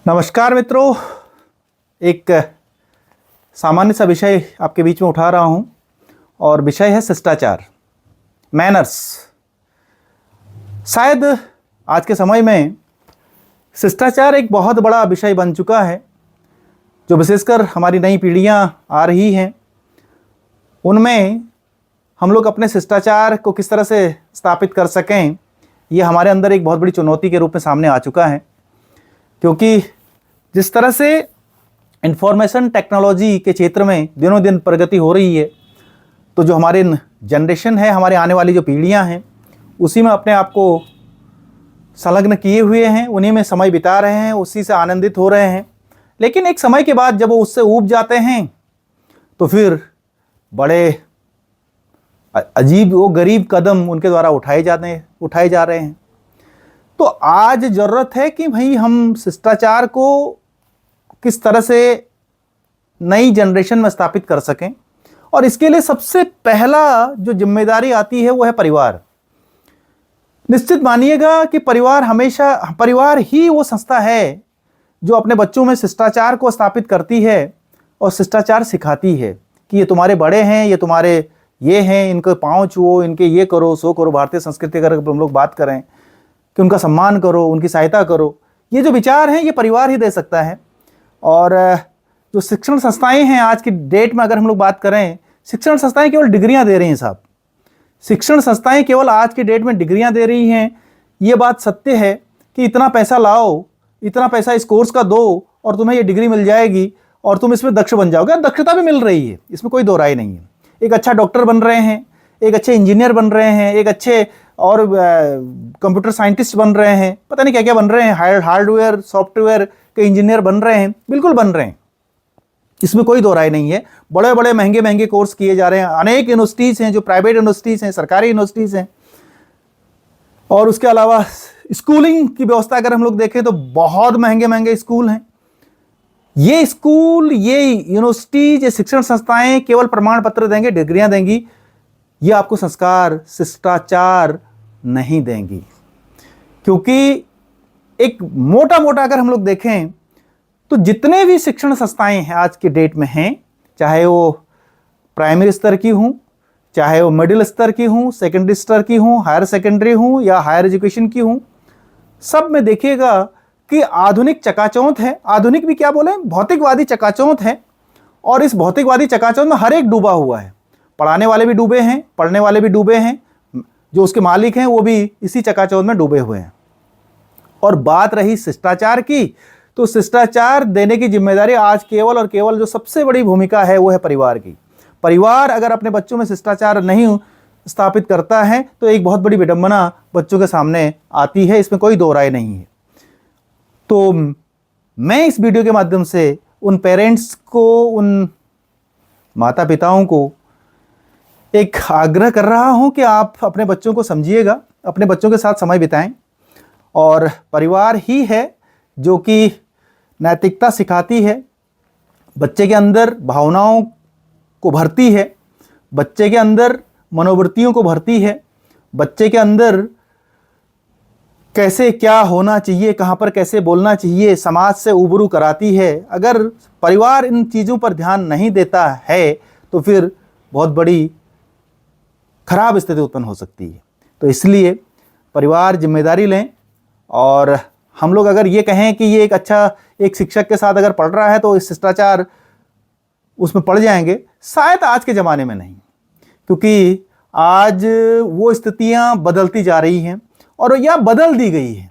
नमस्कार मित्रों, एक सामान्य सा विषय आपके बीच में उठा रहा हूं और विषय है शिष्टाचार, मैनर्स। शायद आज के समय में शिष्टाचार एक बहुत बड़ा विषय बन चुका है, जो विशेषकर हमारी नई पीढ़ियां आ रही हैं, उनमें हम लोग अपने शिष्टाचार को किस तरह से स्थापित कर सकें, ये हमारे अंदर एक बहुत बड़ी चुनौती के रूप में सामने आ चुका है। क्योंकि जिस तरह से इंफॉर्मेशन टेक्नोलॉजी के क्षेत्र में दिनों दिन प्रगति हो रही है, तो जो हमारे जनरेशन है, हमारे आने वाली जो पीढ़ियां हैं, उसी में अपने आप को संलग्न किए हुए हैं, उन्हीं में समय बिता रहे हैं, उसी से आनंदित हो रहे हैं। लेकिन एक समय के बाद जब वो उससे ऊब जाते हैं तो फिर बड़े अजीब वो गरीब कदम उनके द्वारा उठाए जा रहे हैं। तो आज ज़रूरत है कि भाई हम शिष्टाचार को किस तरह से नई जनरेशन में स्थापित कर सकें, और इसके लिए सबसे पहला जो जिम्मेदारी आती है वो है परिवार। निश्चित मानिएगा कि परिवार ही वो संस्था है जो अपने बच्चों में शिष्टाचार को स्थापित करती है और शिष्टाचार सिखाती है कि ये तुम्हारे बड़े हैं, ये तुम्हारे ये हैं, इनको पाँव छुओ, इनके ये करो सो करो। भारतीय संस्कृति अगर हम लोग बात करें कि उनका सम्मान करो, उनकी सहायता करो, ये जो विचार हैं ये परिवार ही दे सकता है। और जो शिक्षण संस्थाएं हैं आज की डेट में, अगर हम लोग बात करें, शिक्षण संस्थाएं केवल डिग्रियां दे रही हैं साहब। शिक्षण संस्थाएं केवल आज की डेट में डिग्रियां दे रही हैं। ये बात सत्य है कि इतना पैसा लाओ, इतना पैसा इस कोर्स का दो और तुम्हें ये डिग्री मिल जाएगी और तुम इसमें दक्ष बन जाओगे। दक्षता भी मिल रही है, इसमें कोई दो राय नहीं है। एक अच्छा डॉक्टर बन रहे हैं, एक अच्छे इंजीनियर बन रहे हैं, एक अच्छे और कंप्यूटर साइंटिस्ट बन रहे हैं, पता नहीं क्या क्या बन रहे हैं, हार्डवेयर सॉफ्टवेयर के इंजीनियर बन रहे हैं, बिल्कुल बन रहे हैं, इसमें कोई दो राय नहीं है। बड़े बड़े महंगे महंगे कोर्स किए जा रहे हैं। अनेक यूनिवर्सिटीज़ हैं, जो प्राइवेट यूनिवर्सिटीज़ हैं, सरकारी यूनिवर्सिटीज़ हैं। और उसके अलावा स्कूलिंग की व्यवस्था अगर हम लोग देखें तो बहुत महंगे महंगे स्कूल हैं। ये स्कूल, ये यूनिवर्सिटी, ये शिक्षण संस्थाएं केवल प्रमाण पत्र देंगे, डिग्रियां देंगी, ये आपको संस्कार, शिष्टाचार नहीं देंगी। क्योंकि एक मोटा मोटा अगर हम लोग देखें तो जितने भी शिक्षण संस्थाएं हैं आज के डेट में हैं, चाहे वो प्राइमरी स्तर की हों, चाहे वो मिडिल स्तर की हों, सेकेंडरी स्तर की हों, हायर सेकेंडरी हों या हायर एजुकेशन की हों, सब में देखिएगा कि आधुनिक चकाचौंध है। आधुनिक भी क्या बोले, भौतिकवादी चकाचौंध है। और इस भौतिकवादी चकाचौंध में हर एक डूबा हुआ है। पढ़ाने वाले भी डूबे हैं, पढ़ने वाले भी डूबे हैं, जो उसके मालिक हैं वो भी इसी चकाचौंध में डूबे हुए हैं। और बात रही शिष्टाचार की, तो शिष्टाचार देने की जिम्मेदारी आज केवल और केवल जो सबसे बड़ी भूमिका है वो है परिवार की। परिवार अगर अपने बच्चों में शिष्टाचार नहीं स्थापित करता है तो एक बहुत बड़ी विडंबना बच्चों के सामने आती है, इसमें कोई दो राय नहीं है। तो मैं इस वीडियो के माध्यम से उन पेरेंट्स को, उन माता पिताओं को एक आग्रह कर रहा हूं कि आप अपने बच्चों को समझिएगा, अपने बच्चों के साथ समय बिताएं। और परिवार ही है जो कि नैतिकता सिखाती है, बच्चे के अंदर भावनाओं को भरती है, बच्चे के अंदर मनोवृत्तियों को भरती है, बच्चे के अंदर कैसे क्या होना चाहिए, कहाँ पर कैसे बोलना चाहिए, समाज से रूबरू कराती है। अगर परिवार इन चीज़ों पर ध्यान नहीं देता है तो फिर बहुत बड़ी खराब स्थिति उत्पन्न हो सकती है। तो इसलिए परिवार जिम्मेदारी लें। और हम लोग अगर ये कहें कि ये एक शिक्षक के साथ अगर पढ़ रहा है तो इस शिष्टाचार उसमें पढ़ जाएंगे, शायद आज के ज़माने में नहीं। क्योंकि आज वो स्थितियां बदलती जा रही हैं और यह बदल दी गई है।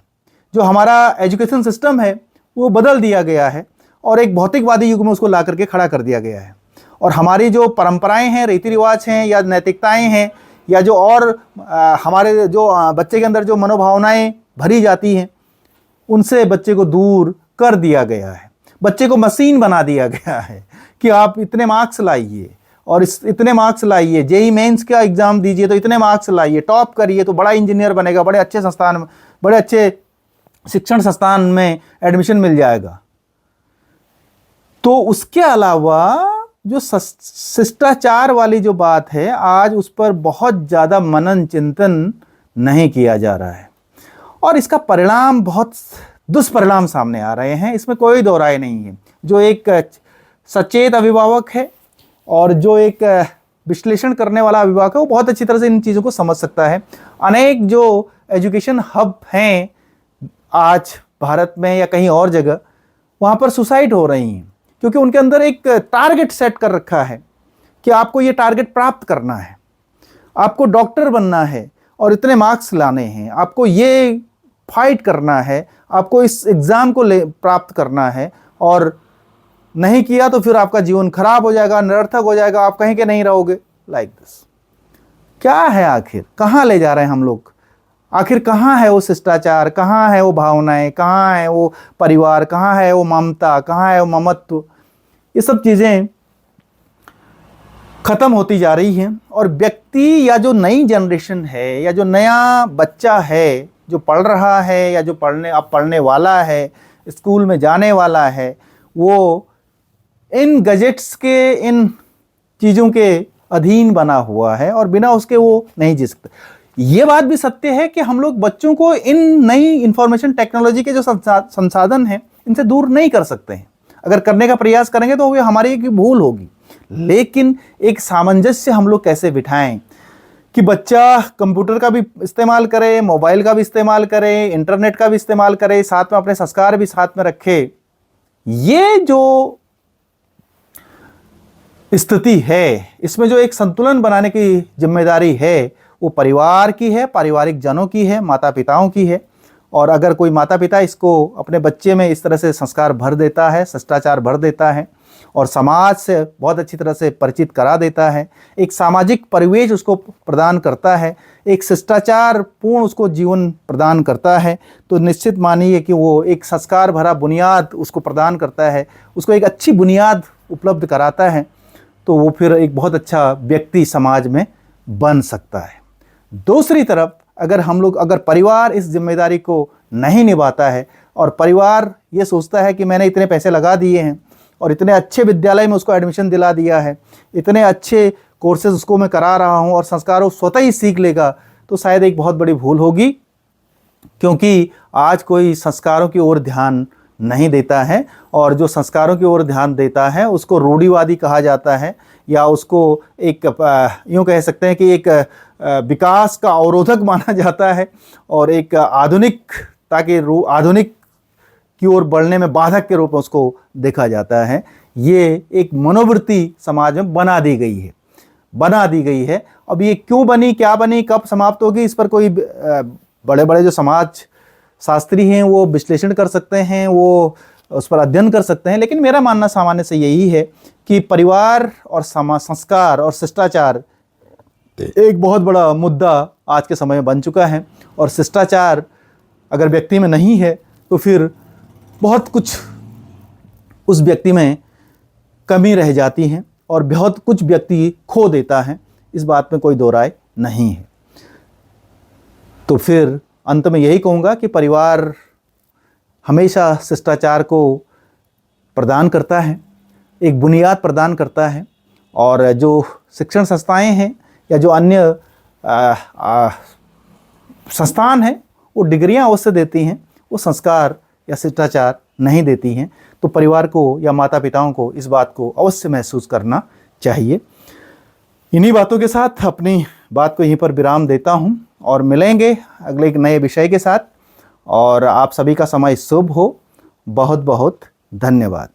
जो हमारा एजुकेशन सिस्टम है वो बदल दिया गया है और एक भौतिकवादी युग में उसको ला करके खड़ा कर दिया गया है। और हमारी जो परंपराएं हैं, रीति रिवाज हैं या नैतिकताएं हैं, या जो और हमारे जो बच्चे के अंदर जो मनोभावनाएं भरी जाती हैं, उनसे बच्चे को दूर कर दिया गया है। बच्चे को मशीन बना दिया गया है कि आप इतने मार्क्स लाइए और इतने मार्क्स लाइए, जेईई मेंस का एग्जाम दीजिए तो इतने मार्क्स लाइए, टॉप करिए तो बड़ा इंजीनियर बनेगा, बड़े अच्छे संस्थान में, बड़े अच्छे शिक्षण संस्थान में एडमिशन मिल जाएगा। तो उसके अलावा जो शिष्टाचार वाली जो बात है, आज उस पर बहुत ज़्यादा मनन चिंतन नहीं किया जा रहा है और इसका परिणाम बहुत दुष्परिणाम सामने आ रहे हैं, इसमें कोई दो राय नहीं है। जो एक सचेत अभिभावक है और जो एक विश्लेषण करने वाला अभिभावक है, वो बहुत अच्छी तरह से इन चीज़ों को समझ सकता है। अनेक जो एजुकेशन हब हैं आज भारत में या कहीं और जगह, वहाँ पर सुसाइड हो रही हैं, क्योंकि उनके अंदर एक टारगेट सेट कर रखा है कि आपको ये टारगेट प्राप्त करना है, आपको डॉक्टर बनना है और इतने मार्क्स लाने हैं, आपको ये फाइट करना है, आपको इस एग्ज़ाम को प्राप्त करना है, और नहीं किया तो फिर आपका जीवन खराब हो जाएगा, निरर्थक हो जाएगा, आप कहीं के नहीं रहोगे। लाइक दिस क्या है? आखिर कहाँ ले जा रहे हैं हम लोग? आखिर कहाँ है वो शिष्टाचार, कहाँ है वो भावनाएं, कहाँ है वो परिवार, कहाँ है वो ममता, कहाँ है वो ममत्व? ये सब चीज़ें खत्म होती जा रही हैं। और व्यक्ति या जो नई जनरेशन है या जो नया बच्चा है जो पढ़ रहा है या जो पढ़ने वाला है, स्कूल में जाने वाला है, वो इन गैजेट्स के, इन चीज़ों के अधीन बना हुआ है और बिना उसके वो नहीं जी सकता। ये बात भी सत्य है कि हम लोग बच्चों को इन नई इंफॉर्मेशन टेक्नोलॉजी के जो संसाधन हैं इनसे दूर नहीं कर सकते हैं। अगर करने का प्रयास करेंगे तो वो हमारी एक भूल होगी, लेकिन एक सामंजस्य हम लोग कैसे बिठाएं कि बच्चा कंप्यूटर का भी इस्तेमाल करे, मोबाइल का भी इस्तेमाल करे, इंटरनेट का भी इस्तेमाल करे, साथ में अपने संस्कार भी साथ में रखे। ये जो स्थिति है, इसमें जो एक संतुलन बनाने की जिम्मेदारी है वो परिवार की है, पारिवारिक जनों की है, माता पिताओं की है। और अगर कोई माता पिता इसको अपने बच्चे में इस तरह से संस्कार भर देता है, शिष्टाचार भर देता है और समाज से बहुत अच्छी तरह से परिचित करा देता है, एक सामाजिक परिवेश उसको प्रदान करता है, एक शिष्टाचार पूर्ण उसको जीवन प्रदान करता है, तो निश्चित मानिए कि वो एक संस्कार भरा बुनियाद उसको प्रदान करता है, उसको एक अच्छी बुनियाद उपलब्ध कराता है, तो वो फिर एक बहुत अच्छा व्यक्ति समाज में बन सकता है। दूसरी तरफ अगर परिवार इस जिम्मेदारी को नहीं निभाता है और परिवार ये सोचता है कि मैंने इतने पैसे लगा दिए हैं और इतने अच्छे विद्यालय में उसको एडमिशन दिला दिया है, इतने अच्छे कोर्सेज उसको मैं करा रहा हूँ और संस्कार वो स्वतः ही सीख लेगा, तो शायद एक बहुत बड़ी भूल होगी। क्योंकि आज कोई संस्कारों की ओर ध्यान नहीं देता है, और जो संस्कारों की ओर ध्यान देता है उसको रूढ़िवादी कहा जाता है, या उसको एक यूँ कह सकते हैं कि एक विकास का अवरोधक माना जाता है और एक आधुनिक की ओर बढ़ने में बाधक के रूप में उसको देखा जाता है। ये एक मनोवृत्ति समाज में बना दी गई है। अब ये क्यों बनी, क्या बनी, कब समाप्त होगी, इस पर कोई बड़े बड़े जो समाज शास्त्री हैं वो विश्लेषण कर सकते हैं, वो उस पर अध्ययन कर सकते हैं, लेकिन मेरा मानना सामान्य से यही है कि परिवार और संस्कार और शिष्टाचार एक बहुत बड़ा मुद्दा आज के समय में बन चुका है। और शिष्टाचार अगर व्यक्ति में नहीं है तो फिर बहुत कुछ उस व्यक्ति में कमी रह जाती है और बहुत कुछ व्यक्ति खो देता है, इस बात में कोई दो राय नहीं है। तो फिर अंत में यही कहूँगा कि परिवार हमेशा शिष्टाचार को प्रदान करता है, एक बुनियाद प्रदान करता है, और जो शिक्षण संस्थाएं हैं या जो अन्य संस्थान हैं वो डिग्रियां अवश्य देती हैं, वो संस्कार या शिष्टाचार नहीं देती हैं। तो परिवार को या माता पिताओं को इस बात को अवश्य महसूस करना चाहिए। इन्हीं बातों के साथ अपनी बात को यहीं पर विराम देता हूं और मिलेंगे अगले एक नए विषय के साथ। और आप सभी का समय शुभ हो। बहुत बहुत धन्यवाद।